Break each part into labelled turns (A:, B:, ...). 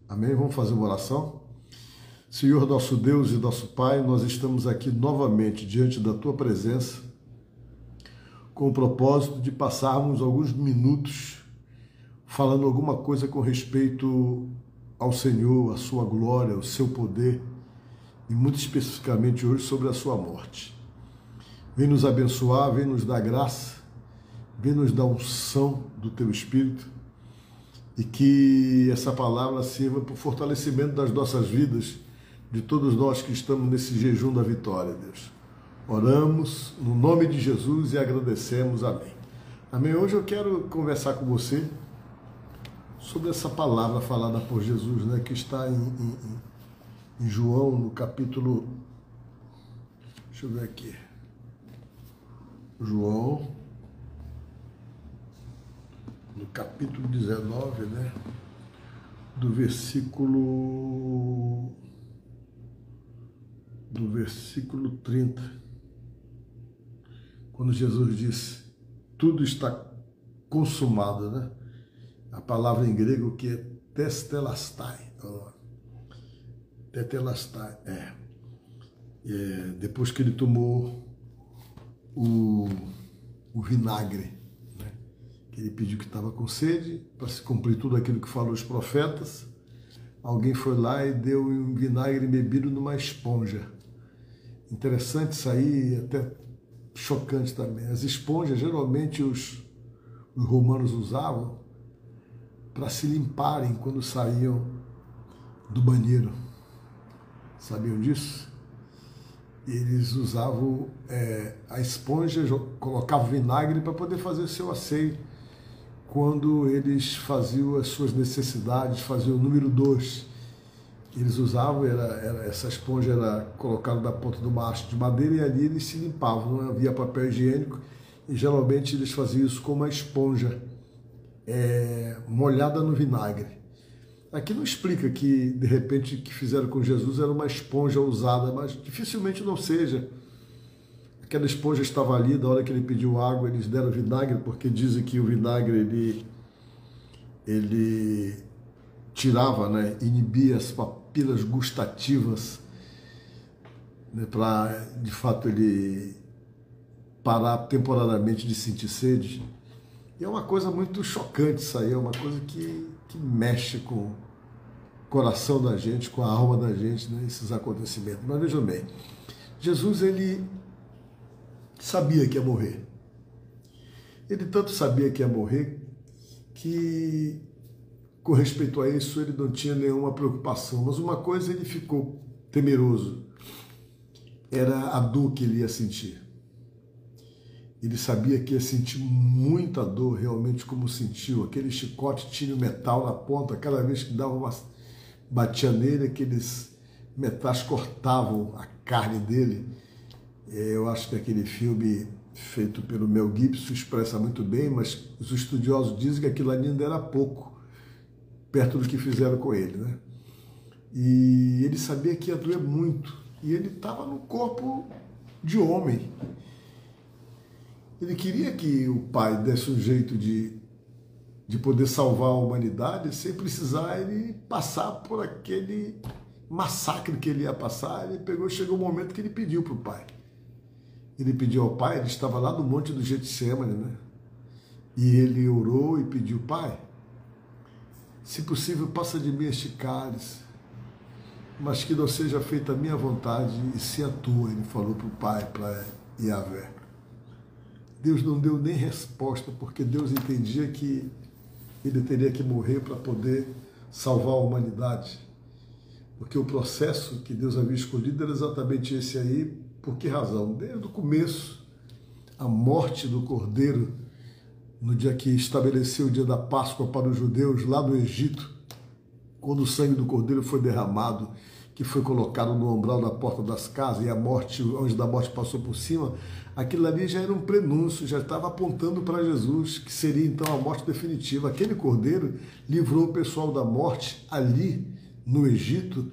A: Amém? Vamos fazer uma oração? Senhor, nosso Deus e nosso Pai, nós estamos aqui novamente diante da Tua presença com o propósito de passarmos alguns minutos falando alguma coisa com respeito ao Senhor, à Sua glória, ao Seu poder e muito especificamente hoje sobre a Sua morte. Vem nos abençoar, vem nos dar graça, vem nos dar unção do Teu Espírito e que essa palavra sirva para o fortalecimento das nossas vidas, de todos nós que estamos nesse jejum da vitória, Deus. Oramos no nome de Jesus e agradecemos. Amém. Amém. Hoje eu quero conversar com você sobre essa palavra falada por Jesus, né, que está em João, no capítulo... Deixa eu ver aqui. João, no capítulo 19, né, do versículo 30, quando Jesus disse, tudo está consumado, né? A palavra em grego que é tetelestai, depois que ele tomou o vinagre, né? Que ele pediu que estava com sede, para se cumprir tudo aquilo que falou os profetas, alguém foi lá e deu um vinagre bebido numa esponja. Interessante isso aí, até chocante também. As esponjas, geralmente os romanos usavam para se limparem quando saíam do banheiro. Sabiam disso? Eles usavam a esponja, colocavam vinagre para poder fazer o seu asseio quando eles faziam as suas necessidades, faziam o número 2. Eles usavam, essa esponja era colocada na ponta de uma haste de madeira e ali eles se limpavam, não havia papel higiênico e geralmente eles faziam isso com uma esponja molhada no vinagre. Aqui não explica que de repente o que fizeram com Jesus era uma esponja usada, mas dificilmente não seja. Aquela esponja estava ali, da hora que ele pediu água, eles deram vinagre, porque dizem que o vinagre ele tirava, né, inibia as papilas gustativas, né, para de fato ele parar temporariamente de sentir sede. E é uma coisa muito chocante isso aí, é uma coisa que mexe com o coração da gente, com a alma da gente, né, esses acontecimentos. Mas vejam bem, Jesus ele sabia que ia morrer. Ele tanto sabia que ia morrer que, com respeito a isso, ele não tinha nenhuma preocupação. Mas uma coisa ele ficou temeroso, era a dor que ele ia sentir. Ele sabia que ia sentir muita dor, realmente como sentiu. Aquele chicote tinha o metal na ponta, cada vez que dava uma batia nele, aqueles metais cortavam a carne dele. Eu acho que aquele filme feito pelo Mel Gibson expressa muito bem, mas os estudiosos dizem que aquilo ali ainda era pouco, perto do que fizeram com ele, né? E ele sabia que ia doer muito, e ele estava no corpo de homem. Ele queria que o Pai desse um jeito de poder salvar a humanidade sem precisar ele passar por aquele massacre que ele ia passar. Chegou um momento que ele pediu para o Pai. Ele pediu ao Pai, ele estava lá no Monte do Getsemane, né? E ele orou e pediu, Pai, se possível, passa de mim este cálice, mas que não seja feita a minha vontade e sim a tua. Ele falou para o Pai, para Yahvé. Deus não deu nem resposta, porque Deus entendia que ele teria que morrer para poder salvar a humanidade. Porque o processo que Deus havia escolhido era exatamente esse aí. Por que razão? Desde o começo, a morte do Cordeiro, no dia que estabeleceu o dia da Páscoa para os judeus, lá no Egito, quando o sangue do Cordeiro foi derramado, que foi colocado no umbral da porta das casas, e o anjo da morte passou por cima, aquilo ali já era um prenúncio, já estava apontando para Jesus, que seria então a morte definitiva. Aquele Cordeiro livrou o pessoal da morte ali no Egito,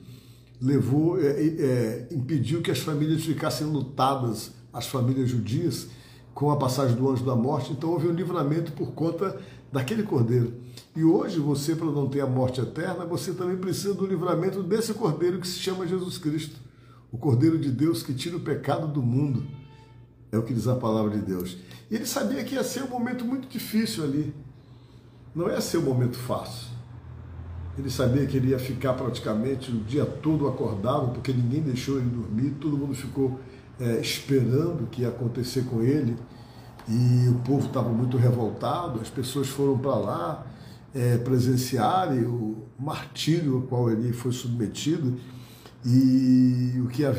A: impediu que as famílias ficassem lutadas, as famílias judias, com a passagem do anjo da morte. Então houve um livramento por conta daquele cordeiro. E hoje você, para não ter a morte eterna, você também precisa do livramento desse cordeiro que se chama Jesus Cristo. O cordeiro de Deus que tira o pecado do mundo. É o que diz a palavra de Deus. E ele sabia que ia ser um momento muito difícil ali. Não ia ser um momento fácil. Ele sabia que ele ia ficar praticamente o dia todo acordado, porque ninguém deixou ele dormir, todo mundo ficou esperando o que ia acontecer com ele, e o povo estava muito revoltado, as pessoas foram para lá presenciarem o martírio ao qual ele foi submetido, e o que era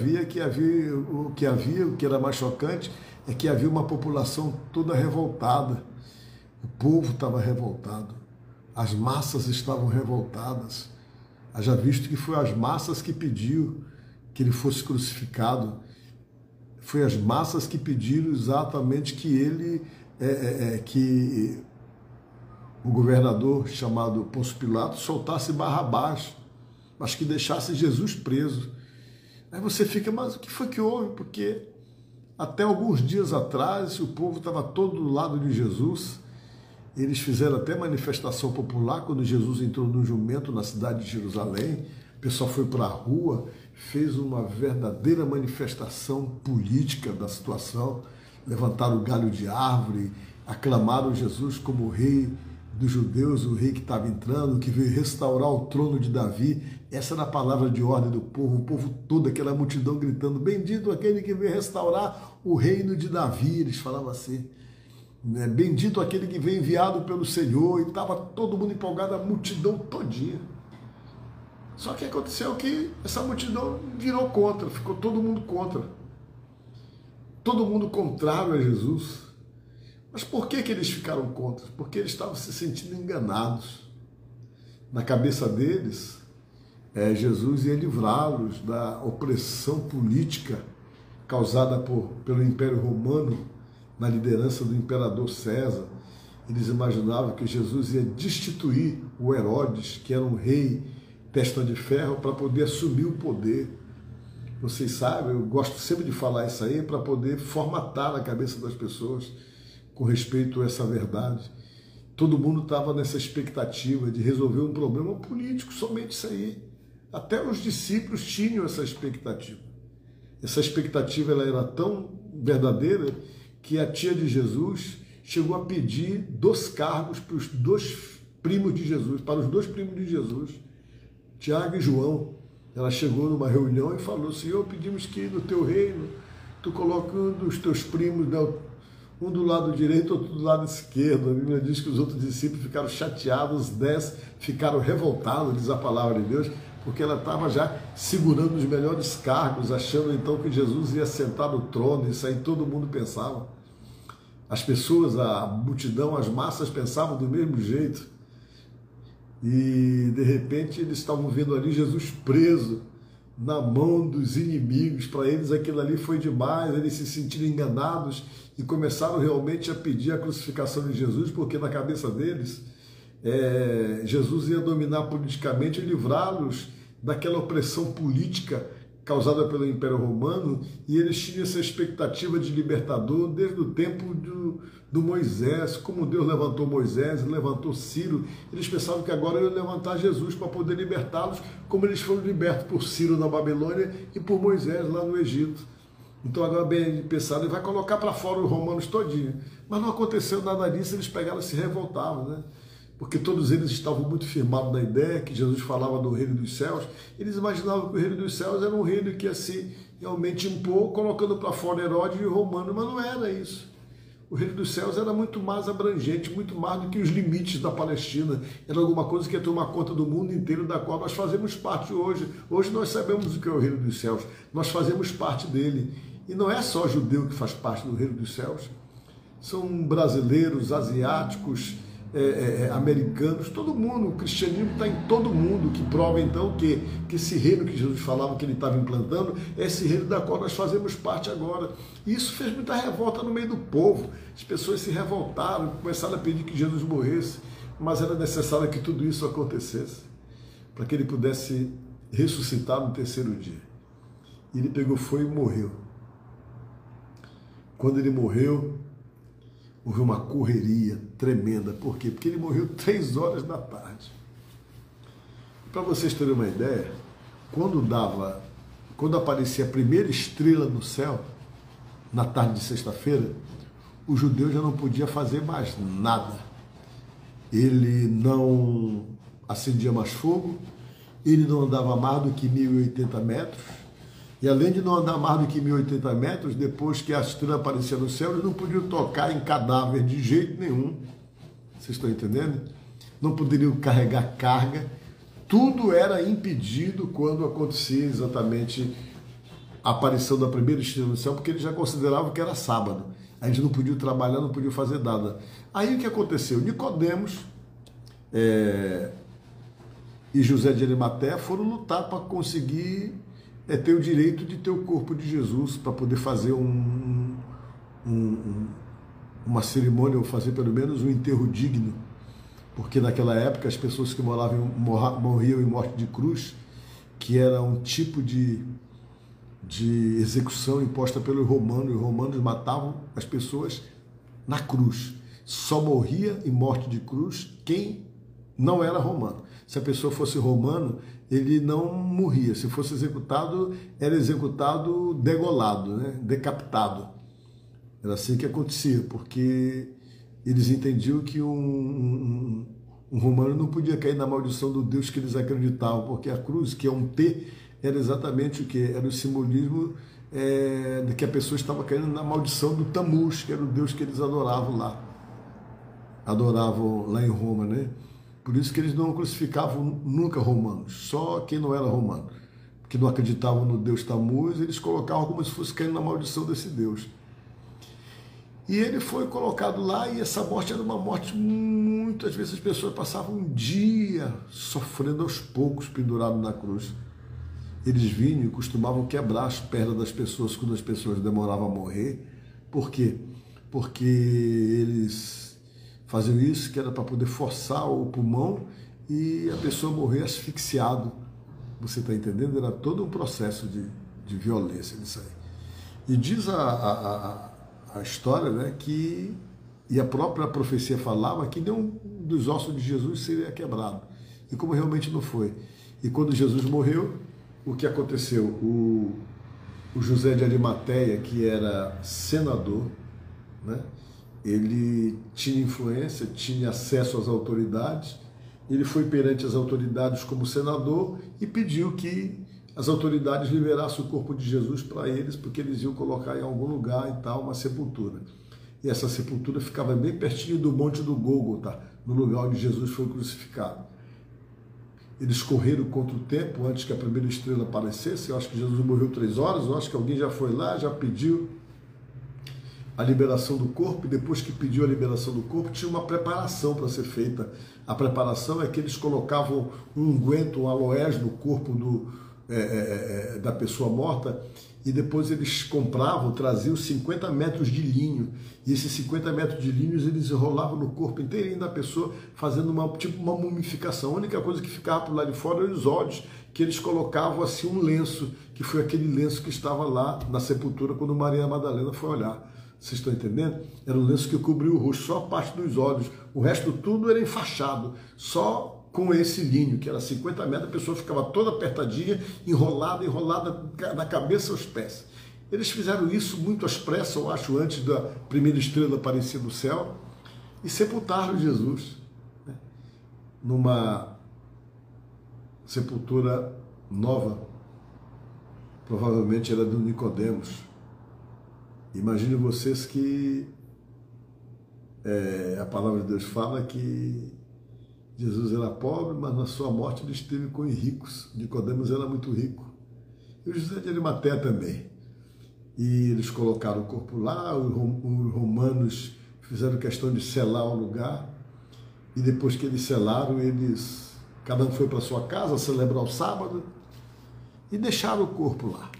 A: mais chocante, é que havia uma população toda revoltada, o povo estava revoltado, as massas estavam revoltadas. Haja visto que foi as massas que pediu que ele fosse crucificado. Foi as massas que pediram exatamente que que o governador chamado Pôncio Pilatos soltasse Barrabás, mas que deixasse Jesus preso. Aí você fica, mas o que foi que houve? Porque até alguns dias atrás o povo estava todo do lado de Jesus. Eles fizeram até manifestação popular quando Jesus entrou no jumento na cidade de Jerusalém. O pessoal foi para a rua, fez uma verdadeira manifestação política da situação, levantaram o galho de árvore, aclamaram Jesus como o rei dos judeus, o rei que estava entrando, que veio restaurar o trono de Davi. Essa era a palavra de ordem do povo, o povo todo, aquela multidão gritando, bendito aquele que veio restaurar o reino de Davi, eles falavam assim. Bendito aquele que vem enviado pelo Senhor, e estava todo mundo empolgado, a multidão todinha. Só que aconteceu que essa multidão virou contra, ficou todo mundo contra. Todo mundo contrário a Jesus. Mas por que eles ficaram contra? Porque eles estavam se sentindo enganados. Na cabeça deles, Jesus ia livrá-los da opressão política causada pelo Império Romano, na liderança do imperador César. Eles imaginavam que Jesus ia destituir o Herodes, que era um rei testa de ferro, para poder assumir o poder. Vocês sabem, eu gosto sempre de falar isso aí, para poder formatar a cabeça das pessoas com respeito a essa verdade. Todo mundo estava nessa expectativa de resolver um problema político, somente isso aí. Até os discípulos tinham essa expectativa. Essa expectativa ela era tão verdadeira que a tia de Jesus chegou a pedir 2 cargos para os 2 primos de Jesus, Tiago e João. Ela chegou numa reunião e falou, Senhor, pedimos que no teu reino tu coloque um dos teus primos, um do lado direito, outro do lado esquerdo. A Bíblia diz que os outros discípulos ficaram chateados, os 10 ficaram revoltados, diz a palavra de Deus, porque ela estava já segurando os melhores cargos, achando então que Jesus ia sentar no trono. Isso aí todo mundo pensava. As pessoas, a multidão, as massas pensavam do mesmo jeito. E de repente eles estavam vendo ali Jesus preso na mão dos inimigos. Para eles aquilo ali foi demais, eles se sentiram enganados e começaram realmente a pedir a crucificação de Jesus, porque na cabeça deles Jesus ia dominar politicamente e livrá-los daquela opressão política causada pelo Império Romano, e eles tinham essa expectativa de libertador desde o tempo do Moisés. Como Deus levantou Moisés, levantou Ciro, eles pensavam que agora iam levantar Jesus para poder libertá-los, como eles foram libertos por Ciro na Babilônia e por Moisés lá no Egito. Então agora bem pensado, ele vai colocar para fora os romanos todinho. Mas não aconteceu nada disso, eles pegaram e se revoltavam, né? Porque todos eles estavam muito firmados na ideia que Jesus falava do reino dos céus. Eles imaginavam que o reino dos céus era um reino que ia se realmente impor, colocando para fora Herodes e o romano, mas não era isso. O reino dos céus era muito mais abrangente, muito mais do que os limites da Palestina. Era alguma coisa que ia tomar conta do mundo inteiro, da qual nós fazemos parte hoje. Hoje nós sabemos o que é o reino dos céus, nós fazemos parte dele. E não é só judeu que faz parte do reino dos céus, são brasileiros, asiáticos, americanos, todo mundo. O cristianismo está em todo mundo, que prova então que esse reino que Jesus falava que ele estava implantando é esse reino da qual nós fazemos parte agora. E isso fez muita revolta no meio do povo. As pessoas se revoltaram, começaram a pedir que Jesus morresse, mas era necessário que tudo isso acontecesse para que ele pudesse ressuscitar no 3º dia. E ele pegou, foi e morreu. Quando ele morreu, houve uma correria tremenda. Por quê? Porque ele morreu 3 horas da tarde. Para vocês terem uma ideia, quando aparecia a primeira estrela no céu, na tarde de sexta-feira, o judeu já não podia fazer mais nada. Ele não acendia mais fogo, ele não andava mais do que 1.080 metros, e além de não andar mais do que 1.080 metros, depois que a estrela aparecia no céu, eles não podiam tocar em cadáver de jeito nenhum. Vocês estão entendendo? Não poderiam carregar carga. Tudo era impedido quando acontecia exatamente a aparição da primeira estrela no céu, porque eles já consideravam que era sábado. A gente não podia trabalhar, não podia fazer nada. Aí o que aconteceu? Nicodemos e José de Arimateia foram lutar para conseguir ter o direito de ter o corpo de Jesus, para poder fazer uma cerimônia, ou fazer pelo menos um enterro digno. Porque naquela época as pessoas que morriam em morte de cruz, que era um tipo de execução imposta pelos romanos. Os romanos matavam as pessoas na cruz. Só morria em morte de cruz quem não era romano. Se a pessoa fosse romano, ele não morria. Se fosse executado, era executado degolado, né? Decapitado. Era assim que acontecia, porque eles entendiam que um romano não podia cair na maldição do Deus que eles acreditavam, porque a cruz, que é um T, era exatamente o que? Era o simbolismo de que a pessoa estava caindo na maldição do Tammuz, que era o Deus que eles adoravam lá em Roma, né? Por isso que eles não crucificavam nunca romanos, só quem não era romano, que não acreditavam no Deus Tammuz, eles colocavam como se fosse caindo na maldição desse Deus. E ele foi colocado lá, e essa morte era uma morte muitas vezes as pessoas passavam um dia sofrendo aos poucos, pendurado na cruz. Eles vinham e costumavam quebrar as pernas das pessoas quando as pessoas demoravam a morrer. Por quê? Porque eles faziam isso, que era para poder forçar o pulmão e a pessoa morrer asfixiado. Você está entendendo? Era todo um processo de violência nisso aí. E diz a história, né, e a própria profecia falava que nenhum dos ossos de Jesus seria quebrado. E como realmente não foi. E quando Jesus morreu, o que aconteceu? O José de Arimateia, que era senador, né, ele tinha influência, tinha acesso às autoridades, ele foi perante as autoridades como senador e pediu que as autoridades liberassem o corpo de Jesus para eles, porque eles iam colocar em algum lugar e tal, uma sepultura. E essa sepultura ficava bem pertinho do Monte do Gólgota, no lugar onde Jesus foi crucificado. Eles correram contra o tempo antes que a primeira estrela aparecesse. Eu acho que Jesus morreu 3 horas, eu acho que alguém já foi lá, já pediu a liberação do corpo, e depois que pediu a liberação do corpo, tinha uma preparação para ser feita. A preparação é que eles colocavam um unguento, um aloés no corpo da pessoa morta, e depois eles compravam, traziam 50 metros de linho, e esses 50 metros de linho eles enrolavam no corpo inteirinho da pessoa, fazendo tipo uma mumificação. A única coisa que ficava por lá de fora eram os olhos, que eles colocavam assim um lenço, que foi aquele lenço que estava lá na sepultura quando Maria Madalena foi olhar. Vocês estão entendendo? Era um lenço que cobriu o rosto, só a parte dos olhos. O resto tudo era enfaixado, só com esse linho, que era 50 metros, a pessoa ficava toda apertadinha, enrolada da cabeça aos pés. Eles fizeram isso muito às pressas, eu acho, antes da primeira estrela aparecer no céu, e sepultaram Jesus, né, numa sepultura nova, provavelmente era do Nicodemos. Imagine vocês que a palavra de Deus fala que Jesus era pobre, mas na sua morte ele esteve com os ricos. Nicodemos era muito rico. E o José de Arimateia também. E eles colocaram o corpo lá, os romanos fizeram questão de selar o lugar, e depois que eles selaram, cada um foi para sua casa celebrar o sábado, e deixaram o corpo lá.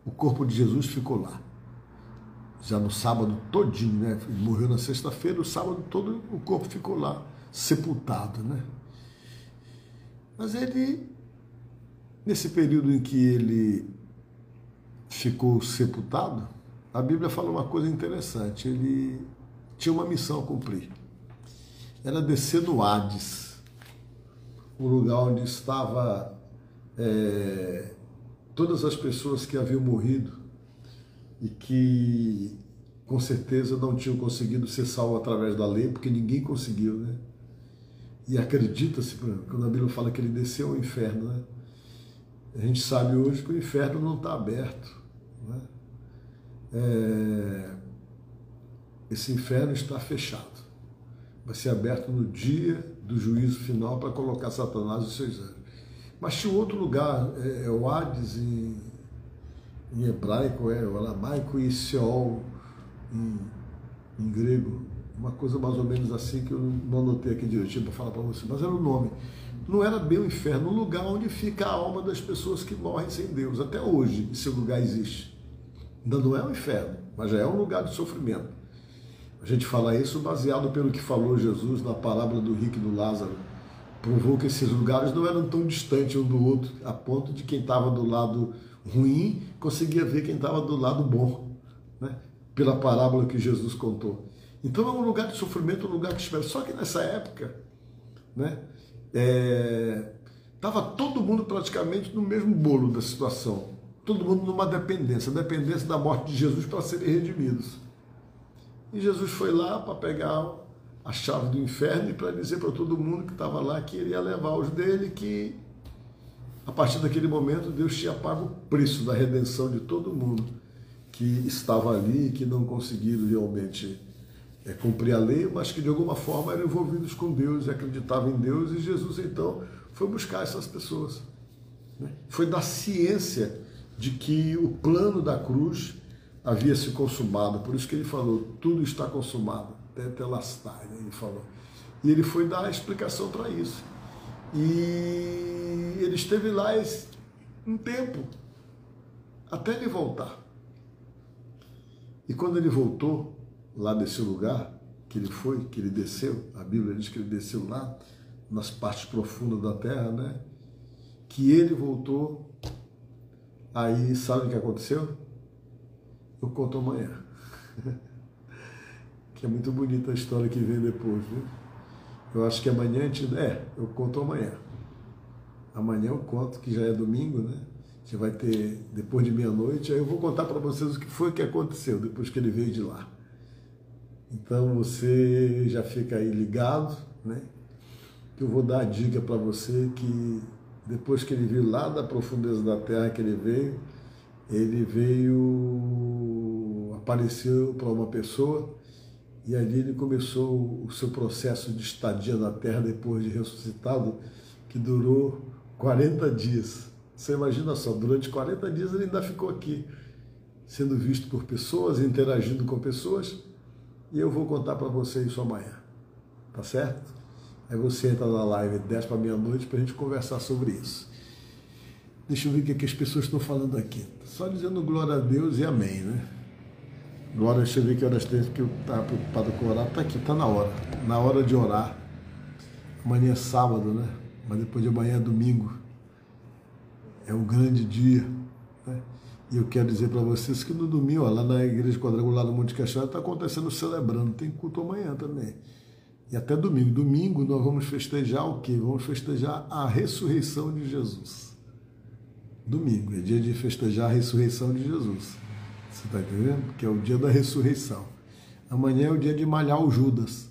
A: O corpo de Jesus ficou lá. Já no sábado todinho, né? Ele morreu na sexta-feira, o sábado todo o corpo ficou lá, sepultado, né? Mas ele, nesse período em que ele ficou sepultado, a Bíblia fala uma coisa interessante. Ele tinha uma missão a cumprir. Era descer no Hades, o lugar onde estava todas as pessoas que haviam morrido e que com certeza não tinham conseguido ser salvos através da lei, porque ninguém conseguiu, né? E acredita-se, quando a Bíblia fala que ele desceu ao inferno, né? A gente sabe hoje que o inferno não está aberto, né? Esse inferno está fechado. Vai ser aberto no dia do juízo final para colocar Satanás e os seus anjos. Mas tinha outro lugar, o Hades em hebraico, o aramaico, e Sheol em grego. Uma coisa mais ou menos assim que eu não anotei aqui direitinho para falar para você, mas era o nome. Não era bem o inferno, um lugar onde fica a alma das pessoas que morrem sem Deus. Até hoje esse lugar existe. Ainda não é um inferno, mas já é um lugar de sofrimento. A gente fala isso baseado pelo que falou Jesus na parábola do rico e do Lázaro. Provou que esses lugares não eram tão distantes um do outro, a ponto de quem estava do lado ruim conseguia ver quem estava do lado bom, né? Pela parábola que Jesus contou. Então é um lugar de sofrimento, um lugar que espera. Só que nessa época, né, estava todo mundo praticamente no mesmo bolo da situação. Todo mundo numa dependência da morte de Jesus para serem redimidos. E Jesus foi lá para pegar a chave do inferno e para dizer para todo mundo que estava lá que iria levar os dele, que a partir daquele momento Deus tinha pago o preço da redenção de todo mundo que estava ali e que não conseguiram realmente cumprir a lei, mas que de alguma forma eram envolvidos com Deus e acreditavam em Deus, e Jesus então foi buscar essas pessoas, né? Foi da ciência de que o plano da cruz havia se consumado, por isso que ele falou, tudo está consumado, tetelestai, né? Ele falou. E ele foi dar a explicação para isso. E ele esteve lá um tempo, até ele voltar. E quando ele voltou, lá desse lugar que ele foi, que ele desceu, a Bíblia diz que ele desceu lá, nas partes profundas da terra, né? Que ele voltou, aí sabe o que aconteceu? Eu conto amanhã. Que é muito bonita a história que vem depois, viu? Eu acho que amanhã eu conto amanhã. Amanhã eu conto, que já é domingo, né? A gente vai ter, depois de meia-noite, aí eu vou contar para vocês o que foi que aconteceu depois que ele veio de lá. Então você já fica aí ligado, né? Que eu vou dar a dica para você que depois que ele veio lá da profundeza da terra que ele veio, apareceu para uma pessoa e ali ele começou o seu processo de estadia na terra depois de ressuscitado, que durou 40 dias. Você imagina só, durante 40 dias ele ainda ficou aqui, sendo visto por pessoas, interagindo com pessoas, e eu vou contar para você isso amanhã, tá certo? Aí você entra na live 10 para meia-noite para a gente conversar sobre isso. Deixa eu ver o que as pessoas estão falando aqui. Só dizendo glória a Deus e amém, né? Glória, deixa eu ver que horas tem, porque eu estava preocupado com o horário. Está aqui, está na hora de orar. Amanhã é sábado, né? Mas depois de amanhã é domingo. É um grande dia, né? E eu quero dizer para vocês que no domingo, ó, lá na Igreja Quadrangular do Monte Castelo, está acontecendo, celebrando. Tem culto amanhã também. E até domingo. Domingo nós vamos festejar o quê? Vamos festejar a ressurreição de Jesus. Domingo é dia de festejar a ressurreição de Jesus. Você está entendendo? Que é o dia da ressurreição. Amanhã é o dia de malhar o Judas.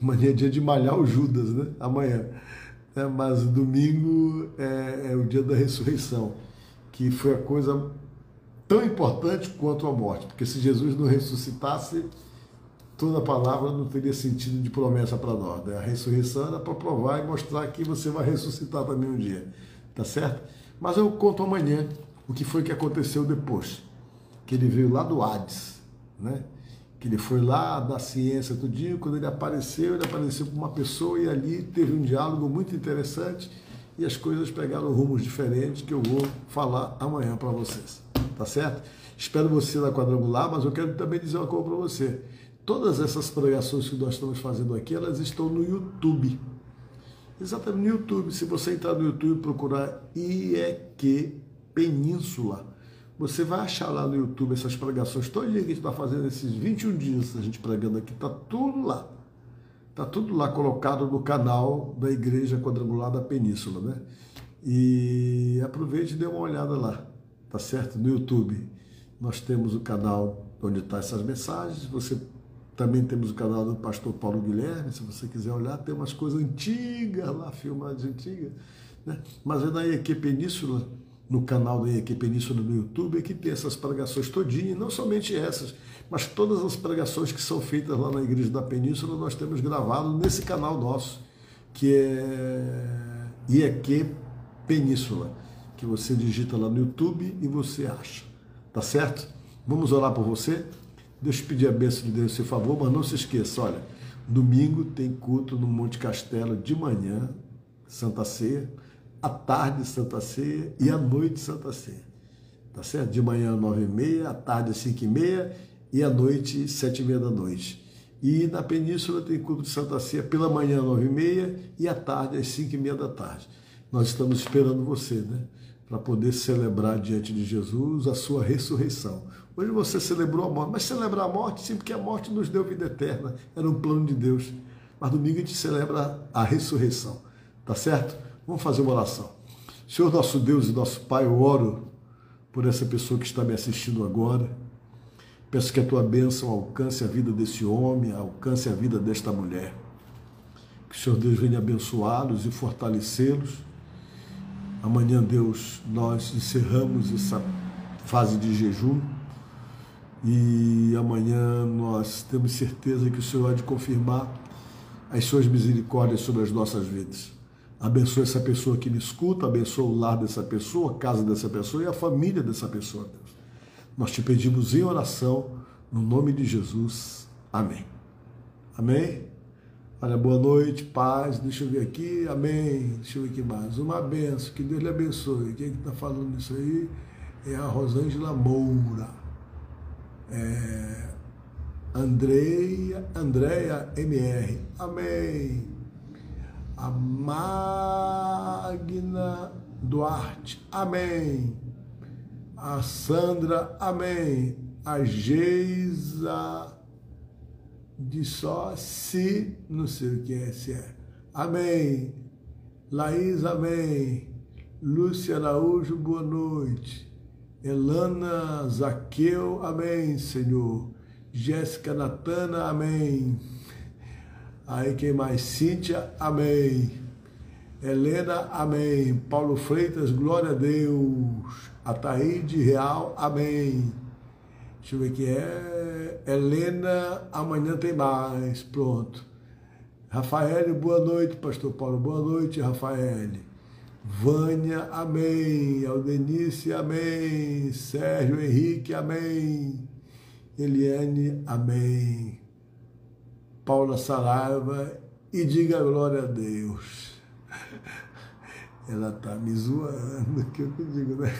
A: Amanhã é dia de malhar o Judas, né? Amanhã. Mas domingo é o dia da ressurreição, que foi a coisa tão importante quanto a morte. Porque se Jesus não ressuscitasse, toda a palavra não teria sentido de promessa para nós, né? A ressurreição era para provar e mostrar que você vai ressuscitar também um dia, tá certo? Mas eu conto amanhã o que foi que aconteceu depois, que ele veio lá do Hades, né? Que ele foi lá da ciência tudinho, quando ele apareceu com uma pessoa e ali teve um diálogo muito interessante e as coisas pegaram rumos diferentes que eu vou falar amanhã para vocês, tá certo? Espero você na Quadrangular, mas eu quero também dizer uma coisa para você. Todas essas pregações que nós estamos fazendo aqui, elas estão no YouTube. Exatamente no YouTube. Se você entrar no YouTube e procurar IEQ Península, você vai achar lá no YouTube essas pregações todinha que a gente está fazendo, esses 21 dias a gente pregando aqui, está tudo lá. Está tudo lá colocado no canal da Igreja Quadrangular da Península, né? E aproveite e dê uma olhada lá, tá certo? No YouTube nós temos o canal onde estão essas mensagens, também temos o canal do pastor Paulo Guilherme, se você quiser olhar, tem umas coisas antigas lá, filmadas antigas, né? Mas é da IEQ Península, no canal da IEQ Península no YouTube, é que tem essas pregações todinhas, não somente essas, mas todas as pregações que são feitas lá na Igreja da Península, nós temos gravado nesse canal nosso, que é IEQ Península, que você digita lá no YouTube e você acha, tá certo? Vamos orar por você? Deixa eu pedir a bênção de Deus, por favor, mas não se esqueça, olha, domingo tem culto no Monte Castelo de manhã, Santa Ceia, à tarde Santa Ceia e à noite Santa Ceia, tá certo? De manhã 9h30, à tarde 5h30 e à noite 7h30 da noite. E na Península tem culto de Santa Ceia pela manhã 9h30 e à tarde às 5h30 da tarde. Nós estamos esperando você, né? Para poder celebrar diante de Jesus a sua ressurreição. Hoje você celebrou a morte, mas celebrar a morte sim, porque a morte nos deu vida eterna, era um plano de Deus. Mas domingo a gente celebra a ressurreição, tá certo? Vamos fazer uma oração. Senhor nosso Deus e nosso Pai, eu oro por essa pessoa que está me assistindo agora. Peço que a tua bênção alcance a vida desse homem, alcance a vida desta mulher. Que o Senhor Deus venha abençoá-los e fortalecê-los. Amanhã, Deus, nós encerramos essa fase de jejum e amanhã nós temos certeza que o Senhor há de confirmar as suas misericórdias sobre as nossas vidas. Abençoa essa pessoa que me escuta, abençoa o lar dessa pessoa, a casa dessa pessoa e a família dessa pessoa, Deus. Nós te pedimos em oração, no nome de Jesus. Amém. Amém? Olha, boa noite, paz, deixa eu ver aqui, amém, deixa eu ver aqui mais, uma benção, que Deus lhe abençoe. Quem é que está falando isso aí? É a Rosângela Moura, Andréia MR, amém. A Magna Duarte, amém. A Sandra, amém. A Geisa de só se, não sei o que é, se é. Amém. Laís, amém. Lúcia Araújo, boa noite. Elana Zaqueu, amém, Senhor. Jéssica Natana, amém. Aí quem mais? Cíntia, amém. Helena, amém. Paulo Freitas, glória a Deus. Ataíde Real, amém. Deixa eu ver quem é. Helena, amanhã tem mais. Pronto. Rafael, boa noite, pastor Paulo. Boa noite, Rafael. Vânia, amém. Aldenice, amém. Sérgio Henrique, amém. Eliane, amém. Paula Saraiva, e diga glória a Deus. Ela tá me zoando, que eu digo, né?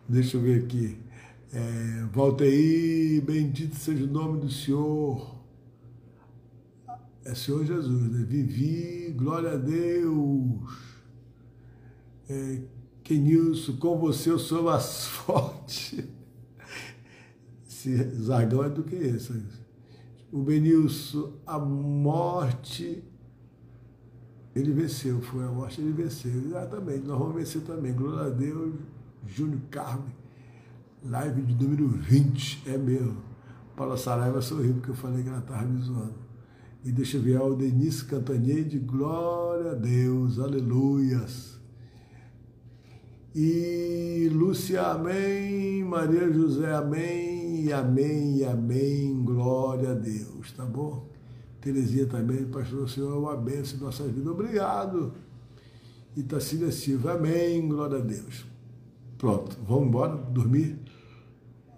A: Deixa eu ver aqui. Valteir, bendito seja o nome do Senhor. É Senhor Jesus, né? Vivi, glória a Deus. Kenilson, com você eu sou mais forte. Esse zargão é do que esse? O Benilson, a morte, ele venceu, foi a morte, ele venceu. Exatamente, nós vamos vencer também. Glória a Deus, Júnior Carmen, live de número 20, é mesmo. Paula Saraiva sorriu porque eu falei que ela estava me zoando. E deixa eu ver, o Denise Cantanhede, glória a Deus, aleluias. E Lúcia, amém. Maria José, amém. E amém, e amém. Glória a Deus, tá bom? Terezinha também, pastor, o Senhor é uma bênção em nossas vidas. Obrigado. Itacília Silva, amém. Glória a Deus. Pronto, vamos embora, dormir?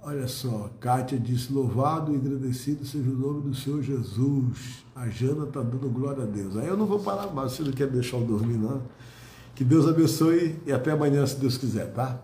A: Olha só, Kátia disse, louvado e agradecido seja o nome do Senhor Jesus. A Jana está dando glória a Deus. Aí eu não vou parar mais, você não quer deixar eu dormir, não. Que Deus abençoe e até amanhã, se Deus quiser, tá?